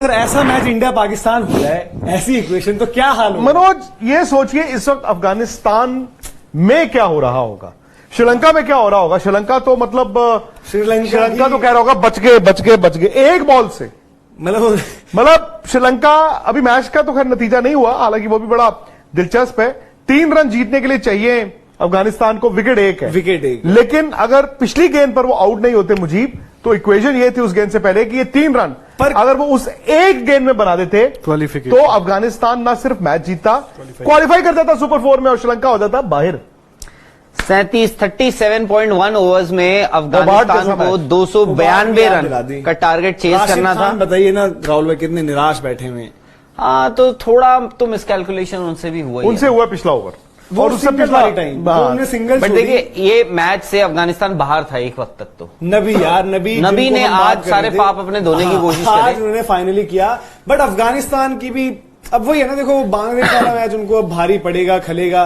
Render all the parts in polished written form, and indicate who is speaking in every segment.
Speaker 1: अगर ऐसा match India Pakistan हो जाए, ऐसी इक्वेशन, तो क्या हाल होगा?
Speaker 2: मनोज, ये सोचिए इस वक्त अफगानिस्तान में क्या हो रहा होगा, श्रीलंका में क्या हो रहा होगा। श्रीलंका तो मतलब श्रीलंका तो कह रहा होगा बच गए एक बॉल से। मतलब श्रीलंका अभी मैच का तो खैर नतीजा नहीं हुआ, हालांकि वो भी बड़ा दिलचस्प है। 3 रन जीतने के लिए चाहिए अफगानिस्तान को, विकेट एक है। लेकिन अगर पिछली गेंद पर वो आउट नहीं होते मुजीब, तो इक्वेशन ये थी उस गेंद से पहले कि ये 3 रन पर अगर वो उस एक गेंद में बना देते तो अफगानिस्तान ना सिर्फ मैच जीतता, क्वालिफाई कर जाता सुपर 4 में और श्रीलंका हो जाता बाहर।
Speaker 3: 37.1 ओवर्स में अफगानिस्तान को 292 रन का टारगेट चेज करना था।
Speaker 1: बताइए ना राहुल भाई, कितने निराश बैठे हुए।
Speaker 3: हाँ, तो थोड़ा तो मिसकैलकुलेशन उनसे भी हुआ,
Speaker 2: उनसे हुआ पिछला ओवर
Speaker 1: और उससे पिछला टाइम सिंगल।
Speaker 3: बट देखिए, ये मैच से अफगानिस्तान बाहर था एक वक्त तक। तो नबी ने आज सारे पाप अपने धोने की कोशिश की,
Speaker 1: आज उन्होंने फाइनली किया। बट अफगानिस्तान की भी अब वही है ना, देखो बांग्लादेश वाला मैच उनको अब भारी पड़ेगा, खलेगा,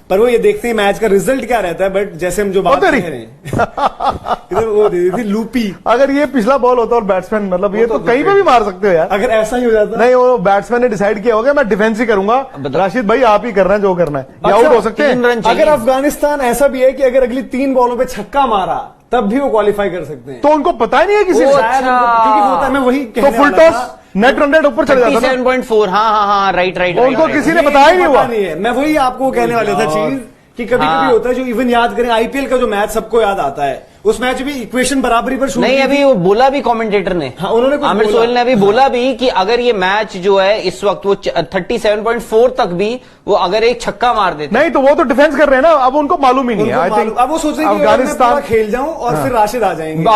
Speaker 1: पर वो ये देखते हैं मैच का रिजल्ट क्या रहता है। बट जैसे हम जो बात कर रहे हैं इधर वो दे दी थी लूपी।
Speaker 2: अगर ये पिछला बॉल होता और बैट्समैन, मतलब ये तो कहीं पे भी मार सकते हो यार।
Speaker 1: अगर ऐसा ही हो जाता
Speaker 2: नहीं, वो बैट्समैन ने डिसाइड किया होगा मैं डिफेंस ही करूंगा, राशिद भाई आप ही करना है जो करना है, ये आउट हो सकते हैं।
Speaker 1: अगर अफगानिस्तान ऐसा भी है कि अगर अगली 3 बॉलों पे छक्का मारा तब भी वो क्वालिफाई कर सकते हैं,
Speaker 2: तो उनको पता ही नहीं है किसी ने,
Speaker 1: क्योंकि होता है, मैं वही
Speaker 2: तो full toss net run rate ऊपर चले जाता है।
Speaker 3: 37.4। हाँ, राइट।
Speaker 2: उनको किसी ने बताया ही नहीं हुआ।
Speaker 1: मैं वही आपको कहने वाला था चीज कि कभी कभी होता है, जो इवन याद करें आईपीएल का जो मैच सबको याद आता है, उस मैच भी इक्वेशन बराबरी पर शुरू
Speaker 3: नहीं। अभी वो बोला भी कमेंटेटर ने,
Speaker 1: हाँ, उन्होंने
Speaker 3: आमिर सोहेल ने अभी बोला भी कि अगर ये मैच जो है इस वक्त वो 37.4 तक भी वो अगर एक छक्का मार देते,
Speaker 2: नहीं तो वो तो डिफेंस कर रहे हैं ना, अब उनको मालूम ही नहीं है। आई थिंक
Speaker 1: अब वो सोच रहे हैं कि अफगानिस्तान खेल जाऊं और फिर राशिद आ जाएंगे,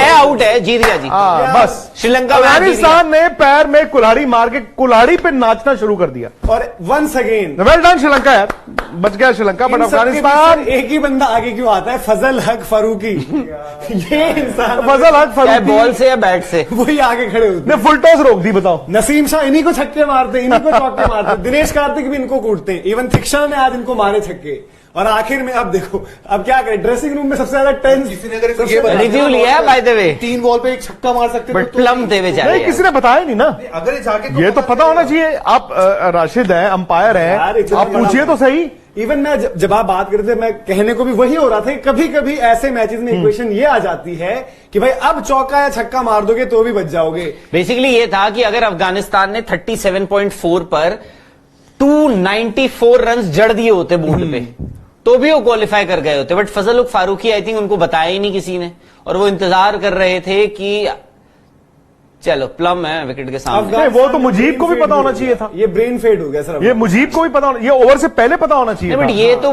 Speaker 3: आउट है, जीत गया जी।
Speaker 2: बस
Speaker 3: श्रीलंका,
Speaker 2: अफगानिस्तान ने पैर में कुल्हाड़ी मार के कुल्हाड़ी पे नाचना शुरू कर दिया।
Speaker 1: और once again
Speaker 2: well done Sri Lanka यार, बच गया श्रीलंका। बट अफगानिस्तान
Speaker 1: एक ही बंदा आगे क्यों आता है, फजल हक फारूकी। ये इंसान
Speaker 2: फजल हक फारूकी,
Speaker 3: बॉल से या बैट से,
Speaker 1: वही आगे खड़े होते
Speaker 2: हैं। फुल टॉस रोक दी, बताओ।
Speaker 1: नसीम शाह इन्हीं को छक्के मारते, इन्हीं को चौके मारते, दिनेश कार्तिक भी इनको कूटते हैं, इवन थिक्शा ने आज इनको मारे छक्के। और आखिर में अब देखो अब क्या करें, ड्रेसिंग रूम में सबसे ज्यादा टेंस
Speaker 3: रिव्यू लिया है बाय द वे,
Speaker 1: 3 बॉल पे एक छक्का मार सकते,
Speaker 3: बट प्लम थे बेचारे।
Speaker 2: नहीं, किसी ने बताया नहीं ना,
Speaker 1: अगर जाके
Speaker 2: ये तो पता होना चाहिए। आप राशिद हैं, अंपायर हैं, आप पूछिए तो सही।
Speaker 1: इवन मैं जब आप बात करते थे, मैं कहने को भी वही हो रहा था, कभी कभी ऐसे मैचेस में इक्वेशन ये आ जाती है कि भाई अब चौका या छक्का मार दोगे तो भी बच जाओगे।
Speaker 3: बेसिकली ये था कि अगर अफगानिस्तान ने 37.4 पर 294 रन जड़ दिए होते बूट पे, तो भी वो क्वालिफाई कर गए होते। बट फजल हक फारूकी आई थिंक उनको बताया ही नहीं किसी ने, और वो इंतजार कर रहे थे कि चलो प्लम है विकेट के सामने।
Speaker 2: वो तो मुजीब को भी पता होना चाहिए था,
Speaker 1: ये ब्रेन फेड हो गया सर।
Speaker 2: ये मुजीब को भी पता होना, ये ओवर से पहले पता होना चाहिए।
Speaker 3: बट ये तो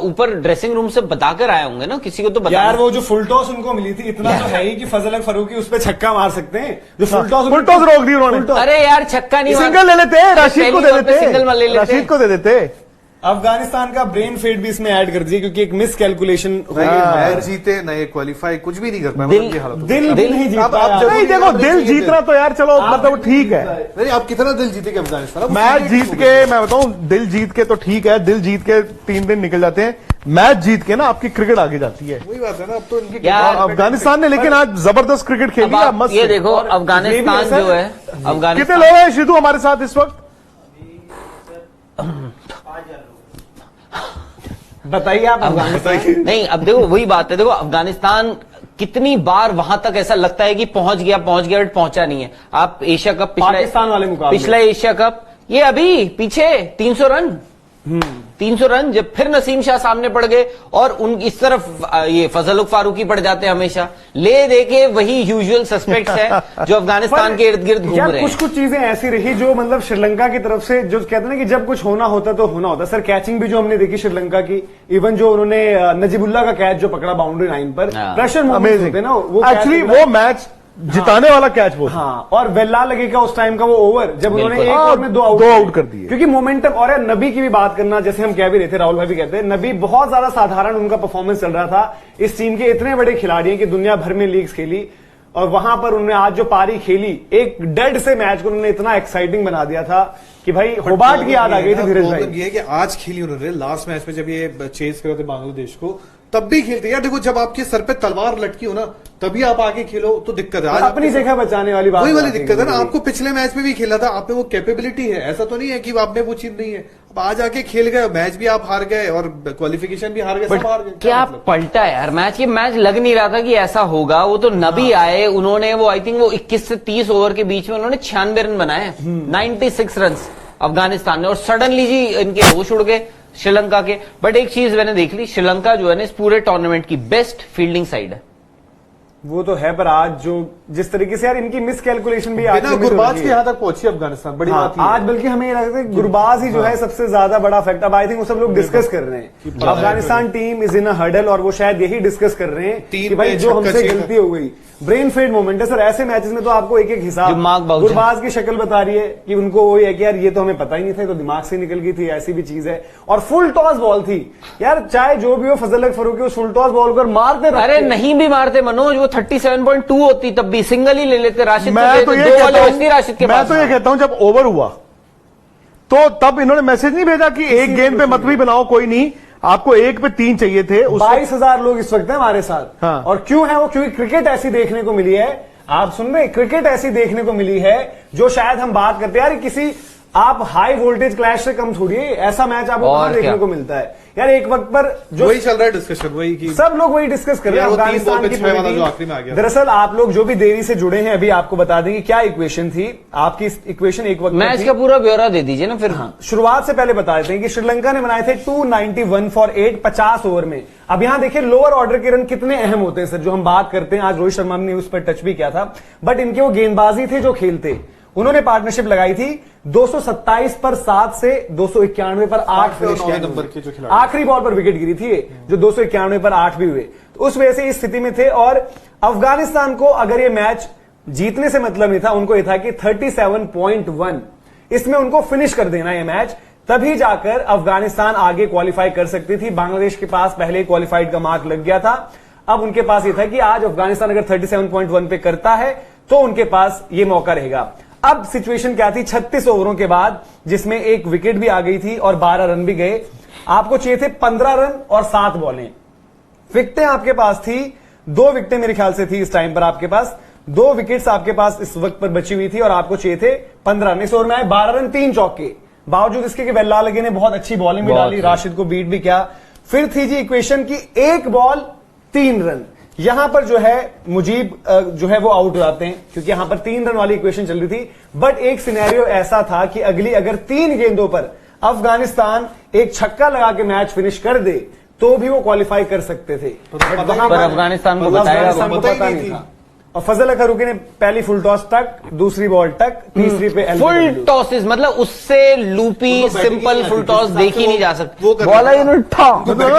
Speaker 3: ऊपर ड्रेसिंग रूम से बताकर आए होंगे ना, किसी को तो बता।
Speaker 1: यार वो जो फुल टॉस उनको मिली थी, इतना तो है ही कि फजल हक फारूकी उस पर छक्का मार सकते हैं। जो फुल टॉस
Speaker 2: रोक दी उन्होंने।
Speaker 3: अरे यार छक्का नहीं,
Speaker 2: सिंगल ले लेते, राशिद को दे देते,
Speaker 3: सिंगल ले लेते,
Speaker 2: राशिद को दे देते।
Speaker 1: अफगानिस्तान का ब्रेन फेड भी इसमें ऐड कर दिया, क्योंकि एक मिस कैलकुलेशन हो गई।
Speaker 4: मैच जीते नए क्वालिफाई कुछ भी नहीं कर पाए,
Speaker 1: दिल नहीं जीता।
Speaker 2: नहीं देखो, दिल जीतना तो यार चलो मतलब ठीक है।
Speaker 4: नहीं, आप कितना दिल जीते अफगानिस्तान?
Speaker 2: मैच जीत के, मैं बताऊं, दिल जीत के तो ठीक है, दिल जीत के 3 दिन निकल जाते हैं, मैच जीत के ना आपकी क्रिकेट आगे जाती है।
Speaker 4: वही बात है ना, अब तो इनकी
Speaker 2: अफगानिस्तान ने लेकिन आज जबरदस्त क्रिकेट खेली है। मस्त,
Speaker 3: ये देखो अफगानिस्तान जो है, अफगानिस्तान
Speaker 2: कितने लोग हैं शिदू हमारे साथ इस वक्त?
Speaker 1: बताइए आप अफगानिस्तान।
Speaker 3: नहीं, अब देखो वही बात है, देखो अफगानिस्तान कितनी बार वहां तक ऐसा लगता है कि पहुंच गया बट पहुंचा नहीं है। आप एशिया कप
Speaker 1: पाकिस्तान वाले मुकाबले,
Speaker 3: पिछला एशिया कप, ये अभी पीछे 300 रन 300 रन, जब फिर नसीम शाह सामने पड़ गए और उन इस तरफ ये फजल हक फारूकी पड़ जाते हैं हमेशा, ले दे के वही यूजुअल सस्पेक्ट्स हैं जो अफगानिस्तान के इर्द गिर्द घूम रहे हैं।
Speaker 1: कुछ चीजें ऐसी रही जो मतलब श्रीलंका की तरफ से जो कहते हैं ना कि जब कुछ होना होता तो होना होता। सर कैचिंग भी जो हमने देखी श्रीलंका की, इवन जो उन्होंने नजीबुल्ला का कैच जो पकड़ा बाउंड्री लाइन पर, प्रेशर मोमेंट्स होते ना, वो
Speaker 2: एक्चुअली वो मैच जिताने वाला कैच वो।
Speaker 1: हाँ, और वेल्ला लगेगा उस टाइम का वो ओवर जब उन्होंने एक ओवर में 2 आउट
Speaker 2: कर दिए,
Speaker 1: क्योंकि मोमेंटम। और नबी की भी बात करना, जैसे हम कह भी रहे थे, राहुल भाई भी कहते हैं, नबी बहुत ज्यादा साधारण उनका परफॉर्मेंस चल रहा था। इस टीम के इतने बड़े खिलाड़ी हैं कि दुनिया भर में लीग्स खेली, और वहां पर उन्होंने आज जो पारी खेली, एक डेड से मैच को उन्होंने इतना एक्साइटिंग बना दिया था कि भाई होबार्ट की याद आ गई थी धीरज भाई।
Speaker 4: ये कि आज खेली उन्होंने लास्ट मैच में जब ये चेस कर रहे थे बांग्लादेश को, तब भी खेलते यार। देखो जब आपके सर पे तलवार लटकी हो ना तभी आप आगे खेलो तो दिक्कत है। आज
Speaker 1: अपनी जगह बचाने वाली बात
Speaker 4: वही वाली दिक्कत है ना। आपको पिछले मैच में भी खेला था, आप में वो कैपेबिलिटी है, ऐसा तो नहीं है कि आप में वो चीज नहीं है। अब आज आके खेल गए, मैच भी आप हार गए और क्वालिफिकेशन भी हार गए, सब हार गए।
Speaker 3: क्या पलटा यार मैच, ये मैच लग नहीं रहा था कि ऐसा होगा। वो तो नबी आए, उन्होंने वो आई थिंक वो 21 से 30 ओवर के बीच में उन्होंने 96 रन बनाए, 96 रन अफगानिस्तान ने, और सडनली जी इनके होश उड़ गए श्रीलंका के। बट एक चीज मैंने देख ली, श्रीलंका जो है ना इस पूरे टूर्नामेंट की बेस्ट फील्डिंग साइड है।
Speaker 1: वो तो है, पर आज जो जिस तरीके से यार इनकी मिस कैलकुलेशन भी
Speaker 4: बिना गुरबाज के यहां तक पहुंची अफगानिस्तान, बड़ी बात
Speaker 1: आज बल्कि हमें ये लगता है कि गुरबाज ही जो है सबसे ज्यादा बड़ा फैक्ट। अब आई थिंक वो सब लोग डिस्कस कर रहे हैं, Afghanistan team is in a hurdle, और वो शायद यही डिस्कस कर रहे हैं कि भाई जो हमसे गलती हो गई, ब्रेन फेड मोमेंट है सर। ऐसे मैचेस में तो आपको एक एक हिसाब, गुरबाज की शक्ल बता रही है कि उनको वो है कि यार ये तो हमें पता ही नहीं था, तो दिमाग से निकल गई थी, ऐसी भी चीज है। और फुल टॉस बॉल थी यार, चाहे जो भी हो फजल फरूकी उस फुल टॉस बॉल को मारते,
Speaker 3: अरे नहीं भी मारते मनोज, वो 37.2 होती तब भी सिंगल ही ले लेते। राशिद
Speaker 2: मैं तो ये कहता हूं,
Speaker 3: राशिद के
Speaker 2: मैं तो ये कहता हूं जब ओवर हुआ तो तब इन्होंने मैसेज नहीं भेजा कि एक गेंद पे मत भी बनाओ, कोई नहीं, आपको एक पे 3 चाहिए थे।
Speaker 1: 22,000 लोग इस वक्त हैं हमारे साथ।
Speaker 2: हाँ।
Speaker 1: और क्यों है वो? क्योंकि क्रिकेट ऐसी देखने को मिली है, आप सुन रहे, क्रिकेट ऐसी देखने को मिली है जो शायद हम बात करते हैं यार किसी आप हाई वोल्टेज क्लैश से कम थोड़ी है। ऐसा मैच आपको कहां देखने को मिलता है यार? एक वक्त पर जो
Speaker 4: वही चल रहा है डिस्कशन, वही की
Speaker 1: सब लोग वही डिस्कस कर रहे हैं अफगानिस्तान की पूरी
Speaker 4: जो आखिरी में आ गया।
Speaker 1: दरअसल आप लोग जो भी देरी से जुड़े हैं, अभी आपको बता दें कि क्या इक्वेशन थी। आपकी इक्वेशन एक वक्त
Speaker 3: मैच का पूरा ब्यौरा दे दीजिए ना फिर।
Speaker 1: हाँ, शुरुआत से पहले बता देते हैं कि श्रीलंका ने बनाए थे 291 फॉर 8 50 ओवर में। अब यहां देखिए लोअर ऑर्डर के रन कितने अहम होते हैं सर, जो हम बात करते हैं। आज रोहित शर्मा ने उस पर टच भी किया था, बट इनके वो गेंदबाजी थे जो खेलते। उन्होंने पार्टनरशिप लगाई थी 227 पर 7 से 291 पर 8 फिनिश किया
Speaker 4: नंबर के जो खिलाड़ी,
Speaker 1: आखिरी बॉल पर विकेट गिरी थी जो 291 पर 8 भी हुए, तो उस वजह से इस स्थिति में थे। और अफगानिस्तान को अगर ये मैच जीतने से मतलब नहीं था, उनको यह था कि 37.1 इसमें उनको फिनिश कर देना ये मैच, तभी जाकर अफगानिस्तान आगे क्वालिफाई कर सकती थी। बांग्लादेश के पास पहले ही क्वालिफाइड का मार्क लग गया था। अब उनके पास यह था कि आज अफगानिस्तान अगर 37.1 पे करता है तो उनके पास ये मौका रहेगा। अब सिचुएशन क्या थी 36 ओवरों के बाद, जिसमें एक विकेट भी आ गई थी और 12 रन भी गए। आपको चाहिए थे 15 रन और 7 बॉलें। विकेटें आपके पास थी, 2 विकेटें मेरे ख्याल से थी इस टाइम पर आपके पास, 2 विकेट्स आपके पास इस वक्त पर बची हुई थी और आपको चाहिए थे 15 रन। इस ओवर में आए 12 रन 3 चौके, बावजूद इसके कि वेल्ला लगे ने बहुत अच्छी बॉलिंग भी डाली, राशिद को बीट भी किया। फिर थी जी इक्वेशन की 1 बॉल 3 रन। यहां पर जो है मुजीब जो है वो आउट हो जाते हैं, क्योंकि यहां पर 3 रन वाली इक्वेशन चल रही थी। बट एक सिनेरियो ऐसा था कि अगली अगर 3 गेंदों पर अफगानिस्तान एक छक्का लगा के मैच फिनिश कर दे तो भी वो क्वालिफाई कर सकते थे।
Speaker 3: पर अफगानिस्तान को
Speaker 1: पता नहीं था। और फजल फरूकी ने पहली फुल टॉस तक, दूसरी बॉल तक, तीसरी पे
Speaker 3: फुल टॉसेस, मतलब उससे लूपी सिंपल फुल टॉस देखी नहीं जा सकती।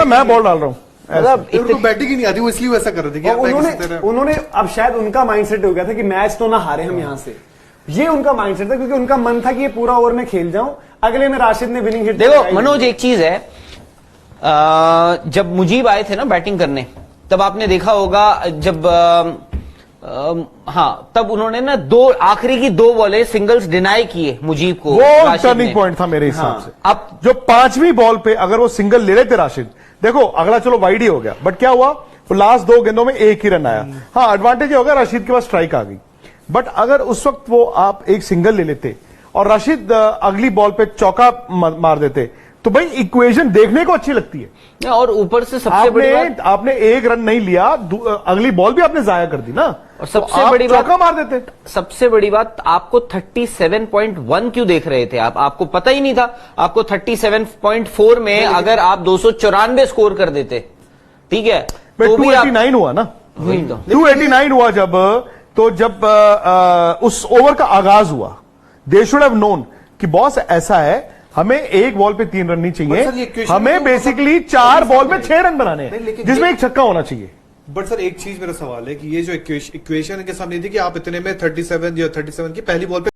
Speaker 2: मैं बॉल डाल रहा हूं,
Speaker 4: उनको बैटिंग ही नहीं आती, वो इसलिए वैसा कर रहे थे।
Speaker 1: उन्होंने अब शायद उनका माइंडसेट हो गया था कि मैच तो ना हारे हम यहां से, ये उनका माइंडसेट था, क्योंकि उनका मन था कि ये पूरा ओवर में खेल जाऊं, अगले में राशिद ने विनिंग हिट।
Speaker 3: देखो मनोज, एक चीज है, जब मुजीब आए थे ना बैटिंग करने, तब आपने देखा होगा जब हाँ, तब उन्होंने ना आखिरी की 2 बॉलें सिंगल्स डिनाई किए मुजीब को।
Speaker 2: वो टर्निंग पॉइंट था मेरे हिसाब से। अब जो 5वीं बॉल पे अगर वो सिंगल ले रहे थे राशिद, देखो अगला चलो वाइड ही हो गया, बट क्या हुआ, वो लास्ट 2 गेंदों में 1 ही रन आया। हाँ, एडवांटेज हो गया, राशिद के पास स्ट्राइक आ गई। बट अगर उस वक्त वो आप एक सिंगल ले लेते और राशिद अगली बॉल पे चौका मार देते, तो भाई इक्वेशन देखने को अच्छी लगती है।
Speaker 3: और ऊपर से सबसे बड़ी बात,
Speaker 2: आपने 1 रन नहीं लिया, अगली बॉल भी आपने जाया कर दी ना,
Speaker 3: और सबसे बड़ी बात,
Speaker 2: चौका मार देते।
Speaker 3: सबसे बड़ी बात, आपको 37.1 क्यों देख रहे थे आप? आपको पता ही नहीं था। आपको 37.4 में अगर आप 294 स्कोर कर देते, ठीक है, तो
Speaker 2: 289 हुआ ना, 289 हुआ जब उस ओवर का आगाज हुआ। दे शुड हैव नोन कि बॉस ऐसा है, हमें 1 बॉल पे 3 रन नहीं चाहिए, हमें बेसिकली 4 बॉल में 6 रन बनाने हैं, जिसमें एक छक्का होना चाहिए।
Speaker 4: बट सर एक चीज मेरा सवाल है कि ये जो इक्वेशन के सामने थी कि आप इतने में 37 या 37 की पहली बॉल पे